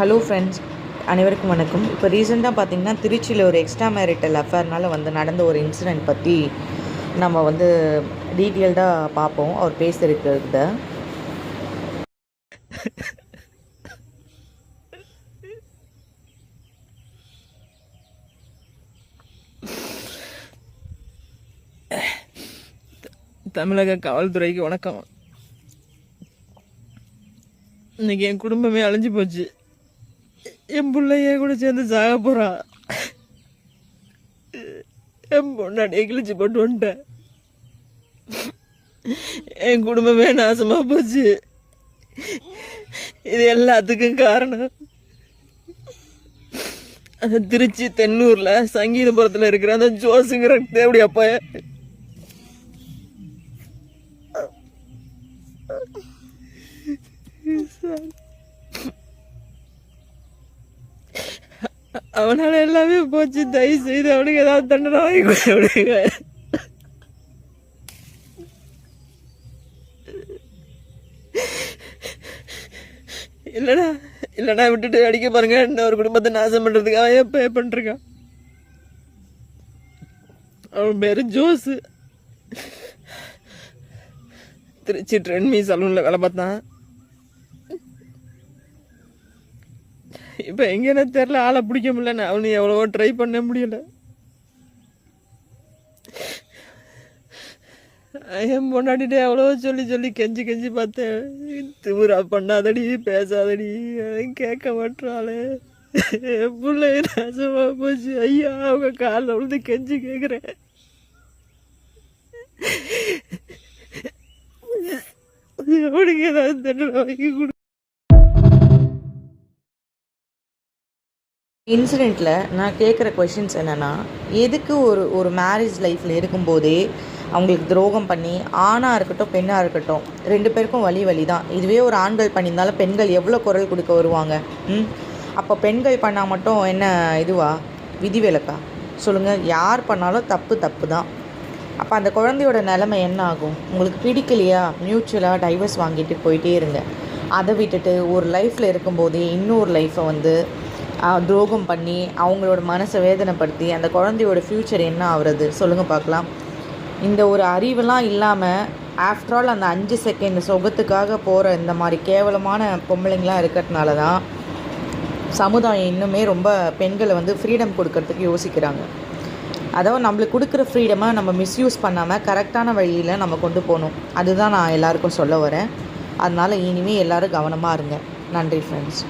Hello friends, அனைவருக்கும் வணக்கம். இப்போ ரீசெண்டாக பார்த்திங்கன்னா திருச்சியில் ஒரு எக்ஸ்ட்ரா மேரிட்டல் அஃபேர்னால் நடந்த ஒரு இன்சிடெண்ட் பற்றி நம்ம டீட்டெயில்டாக பார்ப்போம். அவர் பேசியிருக்கிறத தமிழக காவல்துறைக்கு வணக்கம். இன்னைக்கு என் குடும்பமே அழிஞ்சு போச்சு. என் பிள்ளைய கூட சேர்ந்து சாக போகிறான். என் பொண்ணாடியை கிழிச்சு போட்டு வந்துட்டேன். என் குடும்பமே நாசமாக போச்சு. இது எல்லாத்துக்கும் காரணம் அந்த திருச்சி தென்னூரில் சங்கீதபுரத்தில் இருக்கிற அந்த ஜோஸுங்கிற தேவடி அப்பா. அவனால எல்லாமே போச்சு. தயவு செய்து அவனுக்கு ஏதாவது தண்டனை வாங்கி கொடுங்க. இல்லைனா விட்டுட்டு அடிக்க பாருங்க. ஒரு குடும்பத்தை நாசம் பண்றதுக்காக எப்ப பண்ணிருக்கான். அவன் பேரு ஜோஸ். திருச்சி ட்ரெண்ட்மி சலூன்ல வேலை பார்த்தான். இப்போ எங்கேன்னு தெரில, ஆளை பிடிக்க முடியல. அவனு எவ்வளவோ ட்ரை பண்ண முடியல. என் பொண்டாட்டிட்டு எவ்வளவோ சொல்லி கெஞ்சி பார்த்தேன். திமுறா பண்ணாதடி, பேசாதடி, கேட்க மாட்டாளே. என் பிள்ளை நாசமா போச்சு. ஐயா, அவங்க காலில் விழுந்து கெஞ்சி கேட்குறேன். அவனுக்கு ஏதாவது தண்டனை வாங்கி கொடு. இன்சிடெண்ட்டில் நான் கேட்குற கொஷின்ஸ் என்னென்னா, எதுக்கு ஒரு மேரேஜ் லைஃப்பில் இருக்கும்போதே அவங்களுக்கு துரோகம் பண்ணி, ஆணாக இருக்கட்டும் பெண்ணாக இருக்கட்டும், 2 பேருக்கும் வலி தான். இதுவே ஒரு ஆண்கள் பண்ணியிருந்தாலும் பெண்கள் எவ்வளோ குரல் கொடுக்க வருவாங்க. அப்போ பெண்கள் பண்ணால் மட்டும் என்ன இதுவா, விதிவிலக்கா? சொல்லுங்கள். யார் பண்ணாலும் தப்பு தான். அப்போ அந்த குழந்தையோட நிலைமை என்ன ஆகும்? உங்களுக்கு பிடிக்கலையா, மியூச்சுவலாக டைவர்ஸ் வாங்கிட்டு போயிட்டே இருங்க. அதை விட்டுட்டு ஒரு லைஃப்பில் இருக்கும்போதே இன்னொரு லைஃப்பை துரோகம் பண்ணி அவங்களோட மனசை வேதனைப்படுத்தி அந்த குழந்தையோட ஃப்யூச்சர் என்ன ஆகுறது சொல்லுங்கள் பார்க்கலாம். இந்த ஒரு அறிவெல்லாம் இல்லாமல் ஆஃப்டர் ஆல் அந்த 5 செகண்ட் சுகத்துக்காக போகிற இந்த மாதிரி கேவலமான பொம்பளைங்களாம் இருக்கிறதுனால தான் சமுதாயம் இன்னுமே ரொம்ப பெண்களை ஃப்ரீடம் கொடுக்கறதுக்கு யோசிக்கிறாங்க. அதாவது நம்மளுக்கு கொடுக்குற ஃப்ரீடமை நம்ம மிஸ்யூஸ் பண்ணாமல் கரெக்டான வழியில் நம்ம கொண்டு போகணும். அதுதான் நான் எல்லாருக்கும் சொல்ல வரேன். அதனால் இனிமேல் எல்லோரும் கவனமாக இருங்க. நன்றி ஃப்ரெண்ட்ஸ்.